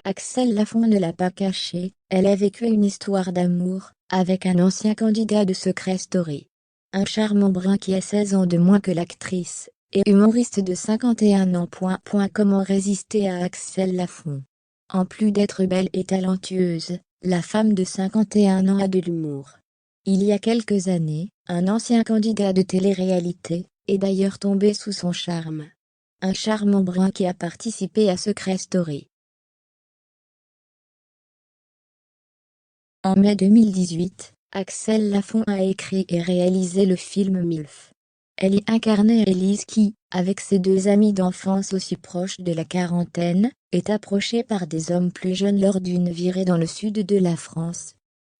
Axel Lafont ne l'a pas caché, elle a vécu une histoire d'amour, avec un ancien candidat de Secret Story. Un charmant brun qui a 16 ans de moins que l'actrice, et humoriste de 51 ans. Comment résister à Axel Lafont? En plus d'être belle et talentueuse, la femme de 51 ans a de l'humour. Il y a quelques années, un ancien candidat de télé-réalité est d'ailleurs tombé sous son charme. Un charmant brun qui a participé à Secret Story. En mai 2018, Axel Lafont a écrit et réalisé le film MILF. Elle y incarnait Élise qui, avec ses deux amis d'enfance aussi proches de la quarantaine, est approchée par des hommes plus jeunes lors d'une virée dans le sud de la France.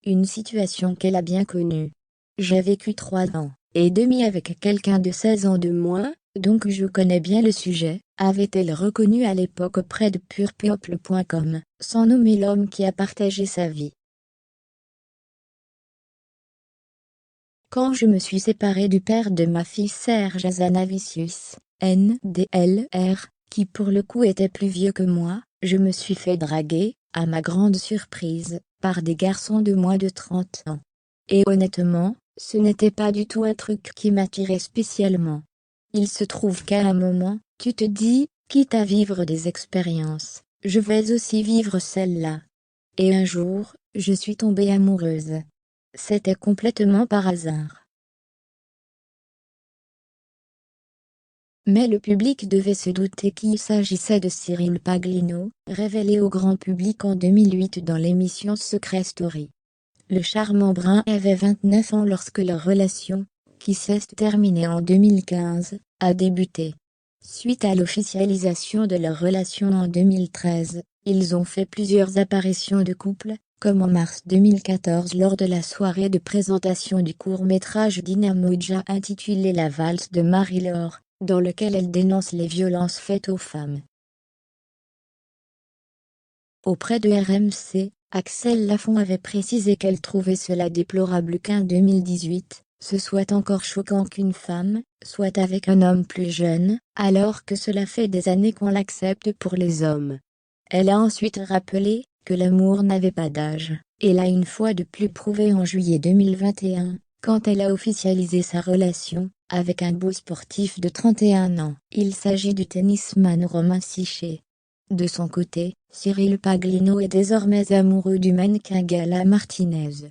Une situation qu'elle a bien connue. J'ai vécu 3 ans et demi avec quelqu'un de 16 ans de moins, donc je connais bien le sujet, avait-elle reconnu à l'époque auprès de purepeople.com, sans nommer l'homme qui a partagé sa vie. Quand je me suis séparée du père de ma fille Serge Azanavicius, NDLR, qui pour le coup était plus vieux que moi, je me suis fait draguer, à ma grande surprise, par des garçons de moins de 30 ans. Et honnêtement, ce n'était pas du tout un truc qui m'attirait spécialement. Il se trouve qu'à un moment, tu te dis, quitte à vivre des expériences, je vais aussi vivre celle-là. Et un jour, je suis tombée amoureuse. C'était complètement par hasard. Mais le public devait se douter qu'il s'agissait de Cyril Paglino, révélé au grand public en 2008 dans l'émission Secret Story. Le charmant brun avait 29 ans lorsque leur relation, qui s'est terminée en 2015, a débuté. Suite à l'officialisation de leur relation en 2013, ils ont fait plusieurs apparitions de couple, comme en mars 2014 lors de la soirée de présentation du court-métrage d'Ina Moja intitulé La valse de Marie-Laure, dans lequel elle dénonce les violences faites aux femmes. Auprès de RMC, Axel Lafont avait précisé qu'elle trouvait cela déplorable qu'en 2018, ce soit encore choquant qu'une femme soit avec un homme plus jeune, alors que cela fait des années qu'on l'accepte pour les hommes. Elle a ensuite rappelé que l'amour n'avait pas d'âge, et l'a une fois de plus prouvé en juillet 2021, quand elle a officialisé sa relation avec un beau sportif de 31 ans. Il s'agit du tennisman Romain Siché. De son côté, Cyril Paglino est désormais amoureux du mannequin Gala Martinez.